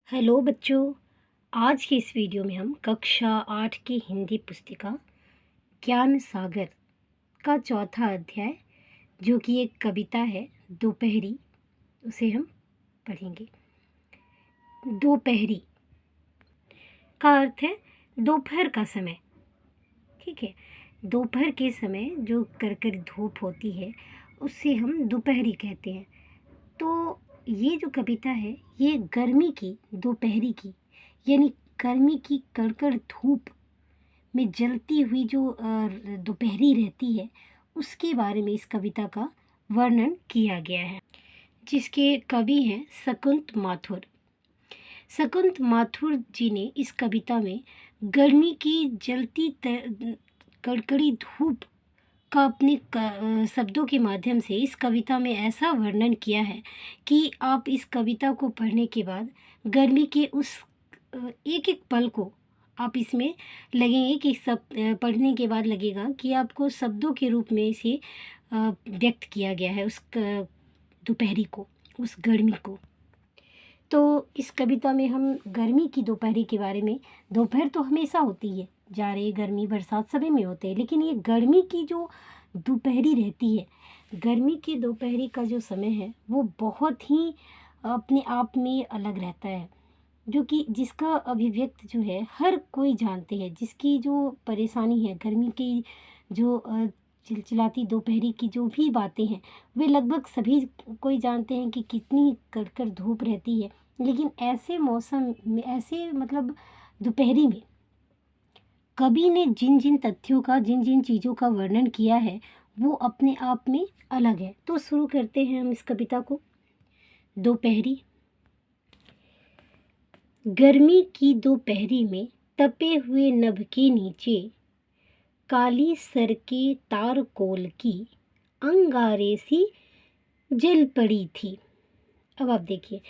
Hello बच्चों। आज की इस वीडियो में हम कक्षा 8 की हिंदी पुस्तिका ज्ञान सागर का चौथा अध्याय, जो कि एक कविता है दोपहरी, उसे हम पढ़ेंगे। दोपहरी का अर्थ है दोपहर का समय। ठीक है, दोपहर के समय जो कड़कड़ धूप होती है उससे हम दोपहरी कहते हैं। तो ये जो कविता है ये गर्मी की दोपहरी की, यानी गर्मी की कड़कड़ धूप में जलती हुई जो दोपहरी रहती है उसके बारे में इस कविता का वर्णन किया गया है, जिसके कवि हैं शकुंत माथुर। शकुंत माथुर जी ने इस कविता में गर्मी की जलती कड़कड़ी धूप का अपने शब्दों के माध्यम से इस कविता में ऐसा वर्णन किया है कि आप इस कविता को पढ़ने के बाद गर्मी के उस एक एक पल को आप इसमें लगेंगे कि सब पढ़ने के बाद लगेगा कि आपको शब्दों के रूप में इसे व्यक्त किया गया है, उस दोपहरी को, उस गर्मी को। तो इस कविता में हम गर्मी की दोपहरी के बारे में, दोपहर तो हमेशा होती है, जाड़े गर्मी बरसात सभी में होते हैं, लेकिन ये गर्मी की जो दोपहरी रहती है, गर्मी की दोपहरी का जो समय है वो बहुत ही अपने आप में अलग रहता है, जो कि जिसका अभिव्यक्त जो है हर कोई जानते हैं। जिसकी जो परेशानी है, गर्मी की जो चिलचिलाती दोपहरी की जो भी बातें हैं, वे लगभग सभी कोई जानते हैं कि कितनी कड़कड़ धूप रहती है। लेकिन ऐसे मौसम में, ऐसे मतलब दोपहरी में कवि ने जिन जिन तथ्यों का, जिन जिन चीज़ों का वर्णन किया है वो अपने आप में अलग है। तो शुरू करते हैं हम इस कविता को। दोपहरी। गर्मी की दोपहरी में तपे हुए नभ के नीचे काली सड़कें तारकोल की अंगारे सी जल पड़ी थी। अब आप देखिए,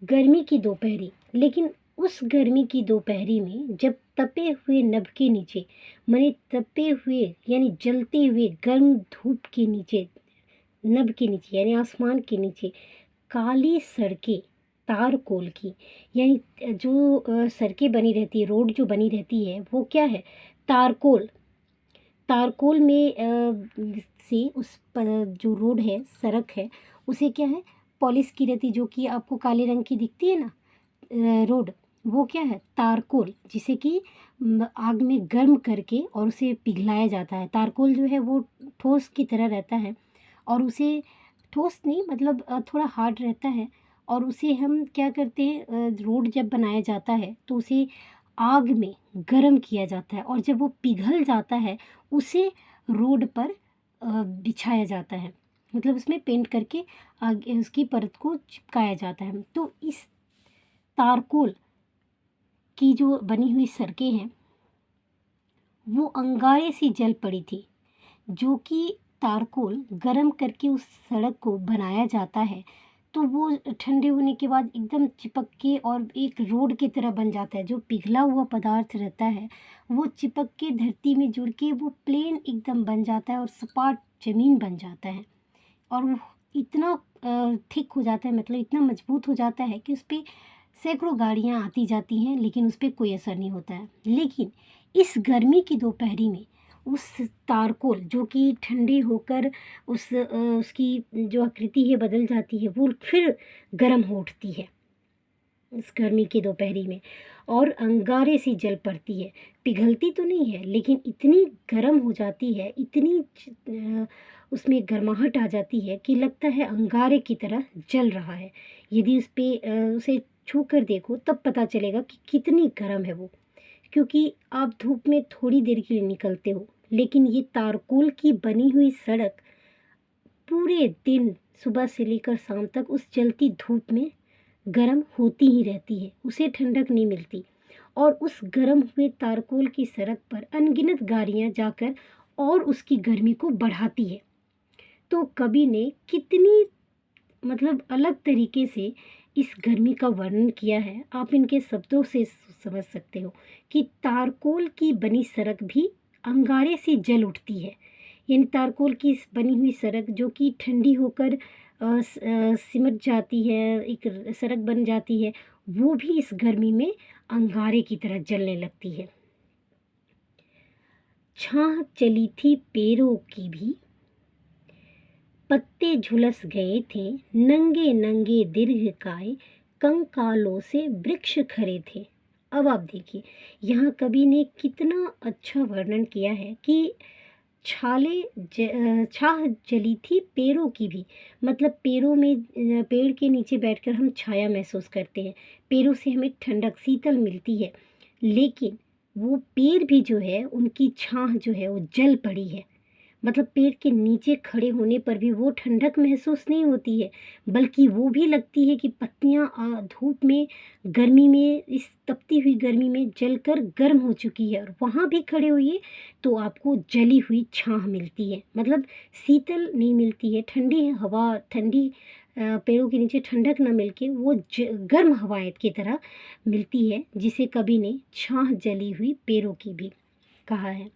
गर्मी की दोपहरी, लेकिन उस गर्मी की दोपहरी में जब तपे हुए नभ के नीचे, माने तपे हुए यानी जलते हुए गर्म धूप के नीचे, नभ के नीचे यानी आसमान के नीचे काली सड़कें तारकोल की, यानी जो सड़कें बनी रहती है, रोड जो बनी रहती है वो क्या है, तारकोल। तारकोल में से उस पर जो रोड है, सड़क है, उसे क्या है, पॉलिश की रहती, जो कि आपको काले रंग की दिखती है ना रोड, वो क्या है, तारकोल, जिसे कि आग में गर्म करके और उसे पिघलाया जाता है। तारकोल जो है वो ठोस की तरह रहता है, और उसे ठोस नहीं मतलब थोड़ा हार्ड रहता है, और उसे हम क्या करते हैं, रोड जब बनाया जाता है तो उसे आग में गर्म किया जाता है, और जब वो पिघल जाता है उसे रोड पर बिछाया जाता है, मतलब उसमें पेंट करके आगे उसकी परत को चिपकाया जाता है। तो इस तारकोल की जो बनी हुई सड़कें हैं वो अंगारे सी जल पड़ी थी, जो कि तारकोल गरम करके उस सड़क को बनाया जाता है, तो वो ठंडे होने के बाद एकदम चिपक के और एक रोड की तरह बन जाता है। जो पिघला हुआ पदार्थ रहता है वो चिपक के धरती में जुड़ के वो प्लेन एकदम बन जाता है और सपाट ज़मीन बन जाता है, और वो इतना थिक हो जाता है, मतलब इतना मजबूत हो जाता है कि उस पर सैकड़ों गाड़ियाँ आती जाती हैं, लेकिन उस पर कोई असर नहीं होता है। लेकिन इस गर्मी की दोपहरी में उस तारकोल जो कि ठंडी होकर उसकी जो आकृति है बदल जाती है, वो फिर गर्म हो उठती है इस गर्मी की दोपहरी में, और अंगारे सी जल पड़ती है। पिघलती तो नहीं है, लेकिन इतनी गर्म हो जाती है, इतनी उसमें गर्माहट आ जाती है कि लगता है अंगारे की तरह जल रहा है। यदि उस पर उसे छू कर देखो तब पता चलेगा कि कितनी गर्म है वो, क्योंकि आप धूप में थोड़ी देर के लिए निकलते हो, लेकिन ये तारकोल की बनी हुई सड़क पूरे दिन सुबह से लेकर शाम तक उस जलती धूप में गर्म होती ही रहती है, उसे ठंडक नहीं मिलती, और उस गर्म हुए तारकोल की सड़क पर अनगिनत गाड़ियाँ जाकर और उसकी गर्मी को बढ़ाती है। तो कवि ने कितनी मतलब अलग तरीके से इस गर्मी का वर्णन किया है, आप इनके शब्दों से समझ सकते हो कि तारकोल की बनी सड़क भी अंगारे से जल उठती है, यानी तारकोल की बनी हुई सड़क जो कि ठंडी होकर सिमट जाती है, एक सड़क बन जाती है, वो भी इस गर्मी में अंगारे की तरह जलने लगती है। छाह चली थी पेड़ों की भी, पत्ते झुलस गए थे, नंगे नंगे दीर्घकाय कंकालों से वृक्ष खड़े थे। अब आप देखिए, यहाँ कवि ने कितना अच्छा वर्णन किया है कि छाह चली थी पेड़ों की भी, मतलब पेड़ों में पेड़ के नीचे बैठकर हम छाया महसूस करते हैं, पेड़ों से हमें ठंडक शीतल मिलती है, लेकिन वो पेड़ भी जो है उनकी छाह जो है वो जल पड़ी है। मतलब पेड़ के नीचे खड़े होने पर भी वो ठंडक महसूस नहीं होती है, बल्कि वो भी लगती है कि पत्तियां धूप में, गर्मी में, इस तपती हुई गर्मी में जलकर गर्म हो चुकी है, और वहाँ भी खड़े होइए तो आपको जली हुई छाह मिलती है। मतलब शीतल नहीं मिलती है, ठंडी हवा, ठंडी पेड़ों के नीचे ठंडक न मिलके वो गर्म हवाएं की तरह मिलती है, जिसे कवि ने छाह जली हुई पेड़ों की भी कहा है।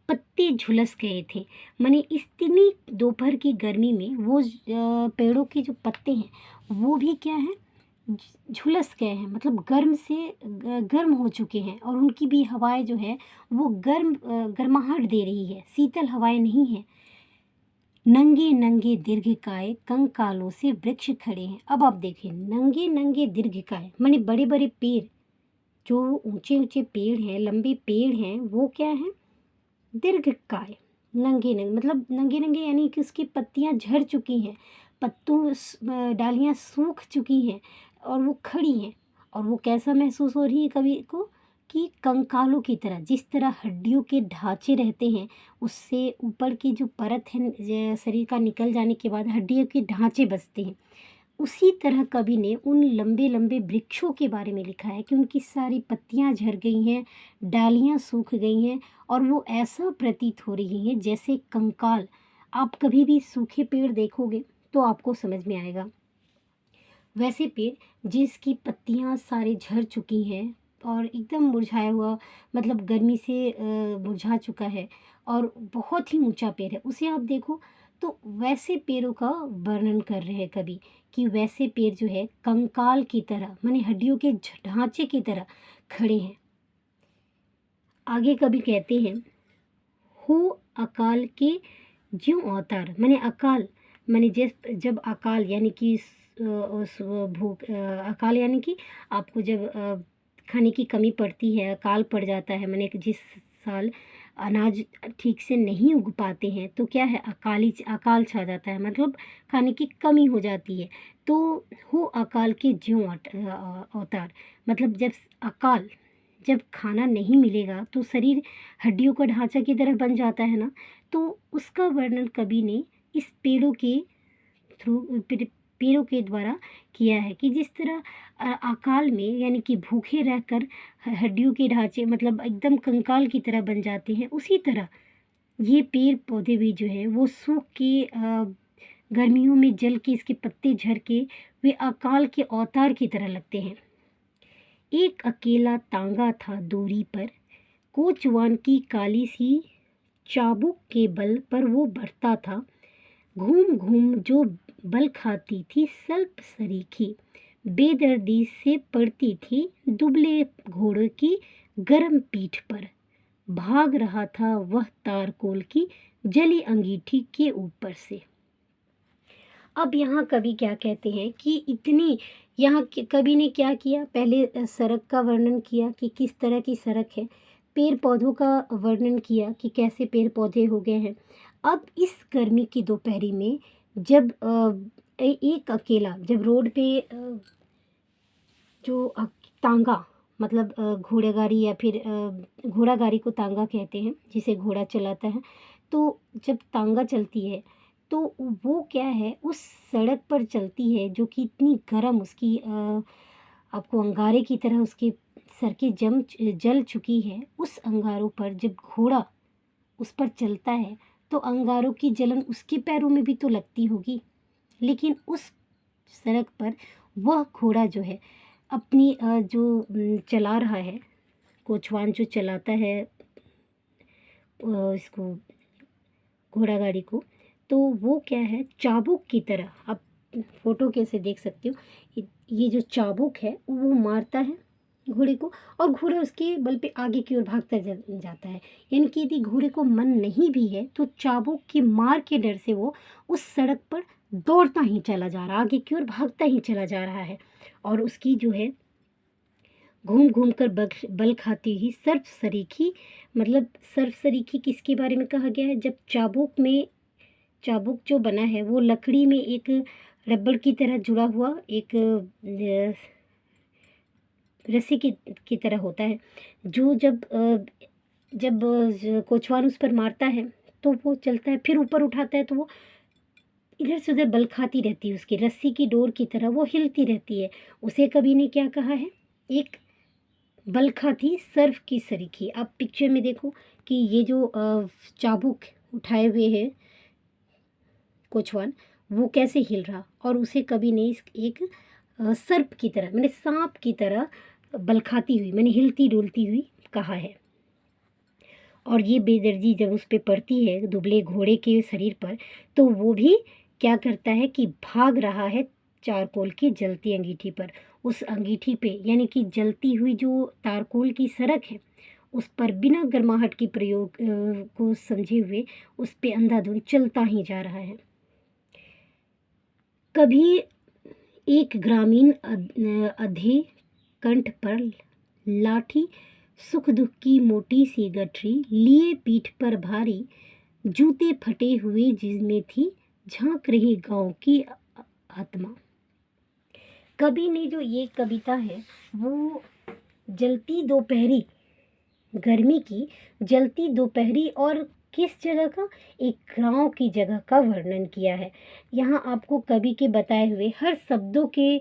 पत्ते झुलस गए थे, माने इतनी दोपहर की गर्मी में वो पेड़ों के जो पत्ते हैं वो भी क्या है, झुलस गए हैं, मतलब गर्म से गर्म हो चुके हैं, और उनकी भी हवाएं जो है वो गर्माहट दे रही है, शीतल हवाएं नहीं है। नंगे नंगे दीर्घकाय कंकालों से वृक्ष खड़े हैं। अब आप देखें, नंगे नंगे दीर्घकाय माने बड़े बड़े पेड़, जो ऊंचे ऊंचे पेड़ हैं, लंबे पेड़ हैं, वो क्या है, दीर्घकाय, नंगे नंगे, मतलब नंगे नंगे यानी कि उसकी पत्तियां झड़ चुकी हैं, डालियां सूख चुकी हैं, और वो खड़ी हैं, और वो कैसा महसूस हो रही है कवि को, कि कंकालों की तरह, जिस तरह हड्डियों के ढांचे रहते हैं, उससे ऊपर की जो परत है शरीर का निकल जाने के बाद हड्डियों के ढांचे बचते हैं, उसी तरह कवि ने उन लंबे लंबे वृक्षों के बारे में लिखा है कि उनकी सारी पत्तियां झड़ गई हैं, डालियां सूख गई हैं, और वो ऐसा प्रतीत हो रही हैं जैसे कंकाल। आप कभी भी सूखे पेड़ देखोगे तो आपको समझ में आएगा, वैसे पेड़ जिसकी पत्तियां सारी झड़ चुकी हैं और एकदम मुरझाया हुआ, मतलब गर्मी से मुरझा चुका है, और बहुत ही ऊंचा पेड़ है, उसे आप देखो तो वैसे पेड़ों का वर्णन कर रहे हैं कवि, कि वैसे पेड़ जो है कंकाल की तरह, माने हड्डियों के ढांचे की तरह खड़े हैं। आगे कवि कहते हैं, हो अकाल के ज्यों अवतार, माने अकाल, माने जब अकाल यानी कि भूख, अकाल यानी कि आपको जब खाने की कमी पड़ती है, अकाल पड़ जाता है, माने कि जिस साल अनाज ठीक से नहीं उग पाते हैं तो क्या है, अकाल छा जाता है, मतलब खाने की कमी हो जाती है। तो हो अकाल के ज्यों अवतार, मतलब जब खाना नहीं मिलेगा तो शरीर हड्डियों का ढांचा की तरह बन जाता है ना, तो उसका वर्णन कवि ने इस पेड़ों के द्वारा किया है, कि जिस तरह अकाल में यानी कि भूखे रहकर हड्डियों के ढांचे, मतलब एकदम कंकाल की तरह बन जाते हैं, उसी तरह ये पेड़ पौधे भी जो है वो सूख के गर्मियों में जल के, इसके पत्ते झड़ के वे अकाल के अवतार की तरह लगते हैं। एक अकेला तांगा था दूरी पर, कोचवान की काली सी चाबुक के बल पर वो बढ़ता था, घूम घूम जो बल खाती थी सल्प सरीखी, बेदर्दी से पड़ती थी दुबले घोड़े की गर्म पीठ पर, भाग रहा था वह तारकोल की जली अंगीठी के ऊपर से। अब यहाँ कवि क्या कहते हैं कि इतनी, यहाँ कवि ने क्या किया, पहले सड़क का वर्णन किया कि किस तरह की सड़क है, पेड़ पौधों का वर्णन किया कि कैसे पेड़ पौधे हो गए हैं। अब इस गर्मी की दोपहरी में जब एक अकेला, जब रोड पे जो तांगा, मतलब घोड़ा गाड़ी, या फिर घोड़ा गाड़ी को तांगा कहते हैं जिसे घोड़ा चलाता है, तो जब तांगा चलती है तो वो क्या है, उस सड़क पर चलती है जो कि इतनी गर्म, उसकी आपको अंगारे की तरह उसके सड़कें जल चुकी है, उस अंगारों पर जब घोड़ा उस पर चलता है तो अंगारों की जलन उसके पैरों में भी तो लगती होगी, लेकिन उस सड़क पर वह घोड़ा जो है अपनी जो चला रहा है, कोचवान जो चलाता है इसको, घोड़ा गाड़ी को, तो वो क्या है, चाबुक की तरह, आप फोटो कैसे देख सकते हो, ये जो चाबुक है वो मारता है घोड़े को, और घोड़ा उसके बल पे आगे की ओर भागता जाता है। यानी कि यदि घोड़े को मन नहीं भी है तो चाबुक की मार के डर से वो उस सड़क पर दौड़ता ही चला जा रहा, आगे की ओर भागता ही चला जा रहा है। और उसकी जो है घूम घूम कर बल खाती हुई सर्प सरीखी, मतलब सर्प सरीखी किसके बारे में कहा गया है? जब चाबुक जो बना है वो लकड़ी में एक रबड़ की तरह जुड़ा हुआ एक रस्सी की तरह होता है, जो जब कोचवान उस पर मारता है तो वो चलता है, फिर ऊपर उठाता है तो वो इधर से उधर बल खाती रहती है, उसकी रस्सी की डोर की तरह वो हिलती रहती है। उसे कवि ने क्या कहा है? एक बल खाती सर्प की सरीखी। आप पिक्चर में देखो कि ये जो चाबुक उठाए हुए है कोचवान, वो कैसे हिल रहा, और उसे कवि ने इस एक सर्प की तरह, मैंने सांप की तरह बल खाती हुई, मैंने हिलती डुलती हुई कहा है। और ये बेदर्जी जब उस पर पड़ती है दुबले घोड़े के शरीर पर, तो वो भी क्या करता है कि भाग रहा है चारकोल की जलती अंगीठी पर। उस अंगीठी पे यानी कि जलती हुई जो तारकोल की सड़क है उस पर बिना गर्माहट की प्रयोग को समझे हुए उस पे अंधाधुंध चलता ही जा रहा है। कभी एक ग्रामीण अधे कंठ पर लाठी, सुख दुख की मोटी सी गठरी लिए पीठ पर भारी, जूते फटे हुए जिसमें थी झांक रही गांव की आत्मा। कवि ने जो ये कविता है वो जलती दोपहरी, गर्मी की जलती दोपहरी और किस जगह का, एक गांव की जगह का वर्णन किया है। यहाँ आपको कवि के बताए हुए हर शब्दों के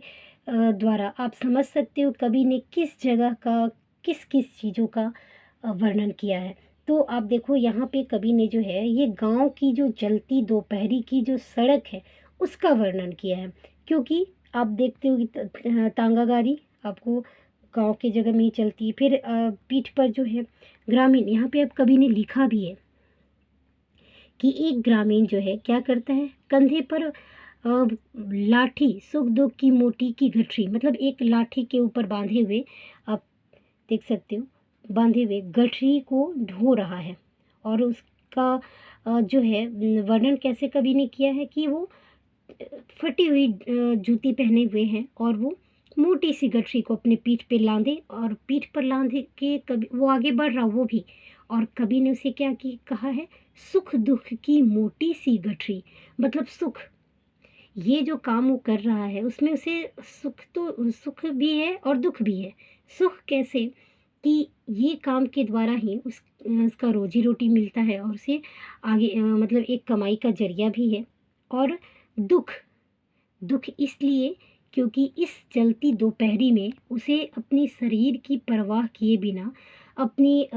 द्वारा आप समझ सकते हो कवि ने किस जगह का किस किस चीज़ों का वर्णन किया है। तो आप देखो यहाँ पे कवि ने जो है ये गांव की जो जलती दोपहरी की जो सड़क है उसका वर्णन किया है, क्योंकि आप देखते हो कि तांगा गाड़ी आपको गांव की जगह में ही चलती है। फिर पीठ पर जो है ग्रामीण, यहाँ पे अब कवि ने लिखा भी है कि एक ग्रामीण जो है क्या करता है, कंधे पर लाठी, सुख दुख की मोटी की गठरी, मतलब एक लाठी के ऊपर बांधे हुए, आप देख सकते हो बांधे हुए गठरी को ढो रहा है। और उसका जो है वर्णन कैसे कवि ने किया है कि वो फटी हुई जूती पहने हुए हैं और वो मोटी सी गठरी को अपने पीठ पे लांदे, और पीठ पर लांदे के कभी वो आगे बढ़ रहा वो भी, और कवि ने उसे क्या की कहा है, सुख दुख की मोटी सी गठरी, मतलब सुख, ये जो काम वो कर रहा है उसमें उसे सुख भी है और दुख भी है। सुख कैसे कि ये काम के द्वारा ही उसका रोजी रोटी मिलता है और उसे आगे मतलब एक कमाई का जरिया भी है। और दुख दुख इसलिए क्योंकि इस जलती दोपहरी में उसे अपनी शरीर की परवाह किए बिना अपनी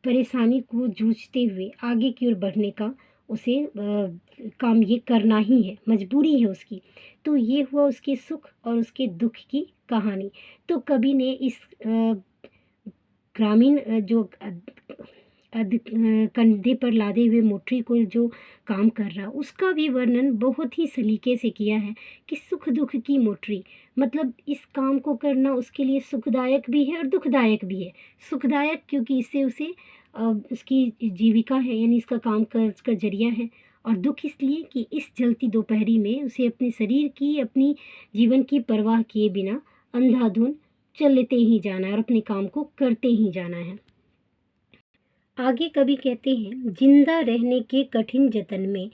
परेशानी को जूझते हुए आगे की ओर बढ़ने का उसे काम ये करना ही है, मजबूरी है उसकी। तो ये हुआ उसके सुख और उसके दुख की कहानी। तो कवि ने इस ग्रामीण जो कंधे पर लादे हुए मोटरी को जो काम कर रहा उसका भी वर्णन बहुत ही सलीके से किया है कि सुख दुख की मोटरी, मतलब इस काम को करना उसके लिए सुखदायक भी है और दुखदायक भी है। सुखदायक क्योंकि इससे उसे उसकी जीविका है, यानी इसका काम कर उसका जरिया है। और दुख इसलिए कि इस जलती दोपहरी में उसे अपने शरीर की अपनी जीवन की परवाह किए बिना अंधाधुंध चलते ही जाना है और अपने काम को करते ही जाना है। आगे कवि कहते हैं, जिंदा रहने के कठिन जतन में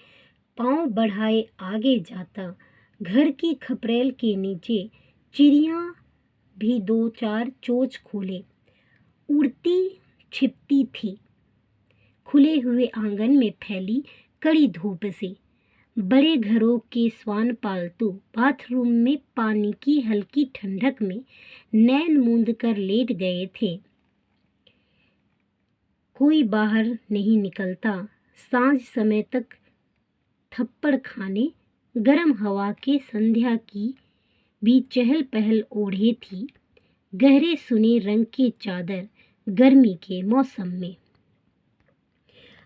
पांव बढ़ाए आगे जाता, घर की खपरेल के नीचे चिड़िया भी दो चार चोंच खोले उड़ती छिपती थी, खुले हुए आंगन में फैली कड़ी धूप से। बड़े घरों के स्वान पालतू बाथरूम में पानी की हल्की ठंडक में नैन मूंद कर लेट गए थे। कोई बाहर नहीं निकलता, सांझ समय तक थप्पड़ खाने गर्म हवा के संध्या की भी चहल पहल ओढ़े थी, गहरे सुने रंग की चादर गर्मी के मौसम में।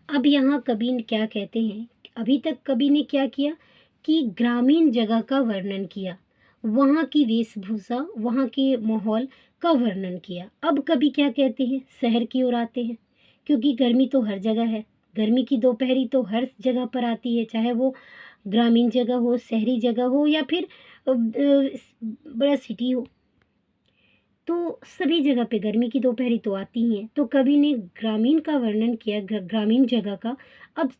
अब यहाँ कवि ने क्या कहते हैं, अभी तक कवि ने क्या किया कि ग्रामीण जगह का वर्णन किया, वहाँ की वेशभूषा, वहाँ के माहौल का वर्णन किया। अब कभी क्या कहते हैं, शहर की ओर आते हैं, क्योंकि गर्मी तो हर जगह है। गर्मी की दोपहरी तो हर जगह पर आती है, चाहे वो ग्रामीण जगह हो, शहरी जगह हो, या फिर बड़ा सिटी हो, तो सभी जगह पे गर्मी की दोपहरी तो आती ही है। तो कवि ने ग्रामीण का वर्णन किया, ग्रामीण जगह का। अब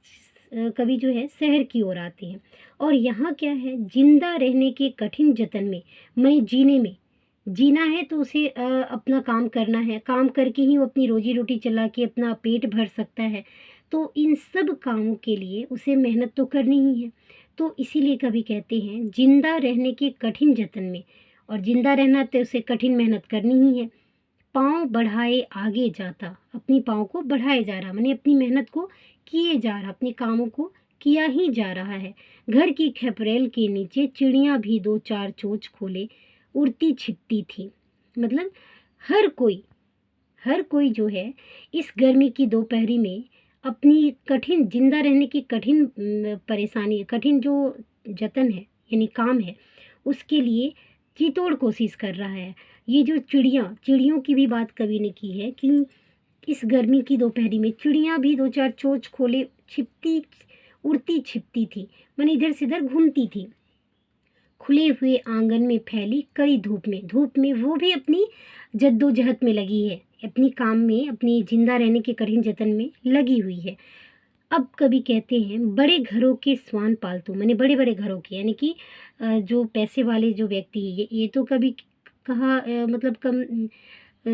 कवि जो है शहर की ओर आते हैं, और यहाँ क्या है, जिंदा रहने के कठिन जतन में, मैं जीने में, जीना है तो उसे अपना काम करना है, काम करके ही वो अपनी रोजी रोटी चला के अपना पेट भर सकता है। तो इन सब कामों के लिए उसे मेहनत तो करनी ही है। तो इसीलिए कवि कहते हैं, जिंदा रहने के कठिन जतन में, और जिंदा रहना तो उसे कठिन मेहनत करनी ही है। पाँव बढ़ाए आगे जाता, अपनी पाँव को बढ़ाए जा रहा, माने अपनी मेहनत को किए जा रहा, अपने कामों को किया ही जा रहा है। घर की खपरेल के नीचे चिड़ियाँ भी दो चार चोंच खोले उड़ती छिपती थी। मतलब हर कोई, हर कोई जो है इस गर्मी की दोपहरी में अपनी कठिन, जिंदा रहने की कठिन परेशानी, कठिन जो जतन है यानी काम है, उसके लिए जी तोड़ कोशिश कर रहा है। ये जो चिड़ियों की भी बात कवि ने की है कि इस गर्मी की दोपहरी में चिड़ियाँ भी दो चार चोंच खोले छिपती, उड़ती छिपती थी, माने इधर से उधर घूमती थी। खुले हुए आंगन में फैली कड़ी धूप में वो भी अपनी जद्दोजहद में लगी है, अपनी काम में, अपनी जिंदा रहने के कठिन जतन में लगी हुई है। अब कभी कहते हैं, बड़े घरों के स्वान पालतू, माने बड़े बड़े घरों के, यानी कि जो पैसे वाले जो व्यक्ति, ये तो कभी कहा मतलब कम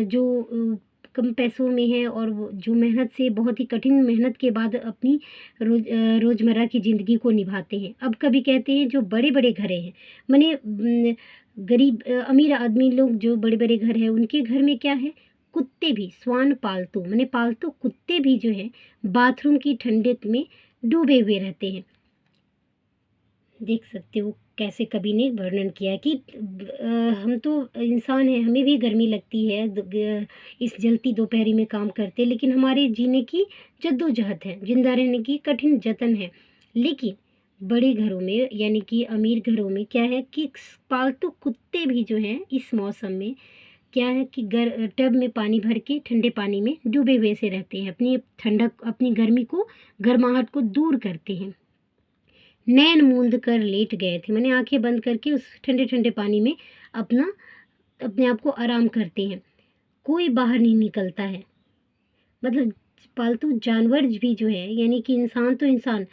जो कम पैसों में है, और वो जो मेहनत से, बहुत ही कठिन मेहनत के बाद अपनी रोज़मर्रा की ज़िंदगी को निभाते हैं। अब कभी कहते हैं, जो बड़े बड़े घरें हैं, माने गरीब अमीर आदमी लोग जो बड़े बड़े घर हैं, उनके घर में क्या है, कुत्ते भी, स्वान पालतू, माने पालतू कुत्ते भी जो है बाथरूम की ठंडक में डूबे हुए रहते हैं। देख सकते हो कैसे कवि ने वर्णन किया कि हम तो इंसान हैं, हमें भी गर्मी लगती है, इस जलती दोपहरी में काम करते, लेकिन हमारे जीने की जद्दोजहद है, जिंदा रहने की कठिन जतन है। लेकिन बड़े घरों में, यानी कि अमीर घरों में क्या है कि पालतू कुत्ते भी जो हैं इस मौसम में क्या है कि टब में पानी भर के ठंडे पानी में डूबे हुए से रहते हैं, अपनी ठंडक, अपनी गर्मी को, गर्माहट को दूर करते हैं। नैन मूंद कर लेट गए थे, मैंने आंखें बंद करके उस ठंडे ठंडे पानी में अपना, अपने आप को आराम करते हैं। कोई बाहर नहीं निकलता है, मतलब पालतू जानवर भी जो है, यानी कि इंसान तो इंसान,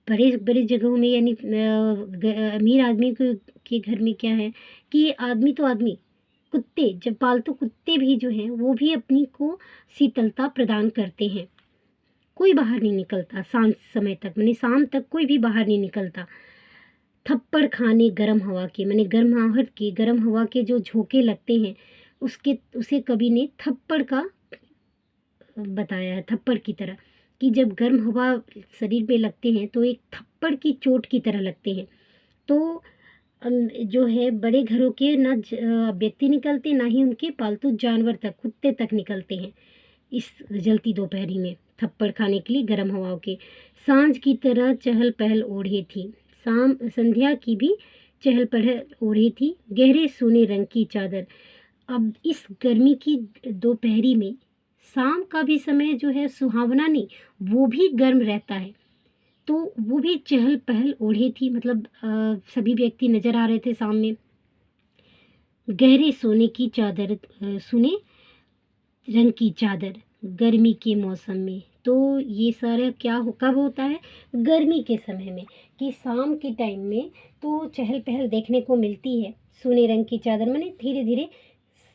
बड़े बड़े जगहों में, यानी अमीर आदमी के घर में क्या है कि आदमी तो आदमी, कुत्ते, जब पालतू कुत्ते भी जो हैं वो भी अपनी को शीतलता प्रदान करते हैं। कोई बाहर नहीं निकलता शाम समय तक, माने शाम तक कोई भी बाहर नहीं निकलता। थप्पड़ खाने गर्म हवा के, माने गर्माहट के, गर्म हवा के जो झोंके लगते हैं, उसके उसे कवि ने थप्पड़ का बताया है, थप्पड़ की तरह, कि जब गर्म हवा शरीर में लगते हैं तो एक थप्पड़ की चोट की तरह लगते हैं। तो जो है बड़े घरों के ना व्यक्ति निकलते, ना ही उनके पालतू जानवर तक, कुत्ते तक निकलते हैं इस जलती दोपहरी में थप्पड़ खाने के लिए गर्म हवाओं के। सांझ की तरह चहल पहल ओढ़े थी, शाम संध्या की भी चहल पहल ओढ़े थी, गहरे सोने रंग की चादर। अब इस गर्मी की दोपहरी में शाम का भी समय जो है सुहावना नहीं, वो भी गर्म रहता है। तो वो भी चहल पहल ओढ़े थी, मतलब सभी व्यक्ति नजर आ रहे थे सामने। गहरे सोने की चादर, सुने रंग की चादर, गर्मी के मौसम में। तो ये सारा क्या कब होता है, गर्मी के समय में, कि शाम के टाइम में तो चहल पहल देखने को मिलती है। सोने रंग की चादर माने धीरे धीरे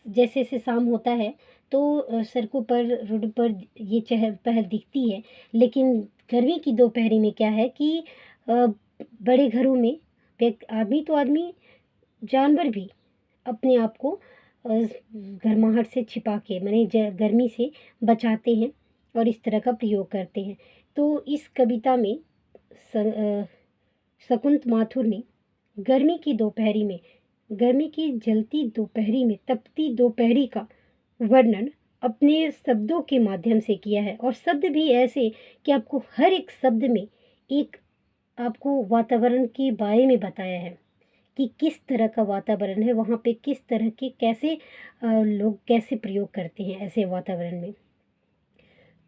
जैसे जैसे शाम होता है तो सड़कों पर, रोड पर ये चहल पहल दिखती है। लेकिन गर्मी की दोपहरी में क्या है कि बड़े घरों में आदमी तो आदमी, जानवर भी अपने आप को गर्माहट से छिपा के, माने गर्मी से बचाते हैं, और इस तरह का प्रयोग करते हैं। तो इस कविता में शकुंत माथुर ने गर्मी की दोपहरी में, गर्मी की जलती दोपहरी में, तपती दोपहरी का वर्णन अपने शब्दों के माध्यम से किया है। और शब्द भी ऐसे कि आपको हर एक शब्द में एक, आपको वातावरण के बारे में बताया है कि किस तरह का वातावरण है वहाँ पे, किस तरह के कैसे लोग कैसे प्रयोग करते हैं ऐसे वातावरण में।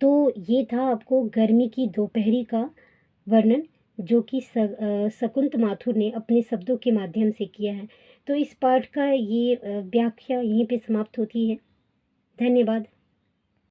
तो ये था आपको गर्मी की दोपहरी का वर्णन, जो कि शकुंत माथुर ने अपने शब्दों के माध्यम से किया है। तो इस पाठ का ये व्याख्या यहीं पे समाप्त होती है। धन्यवाद।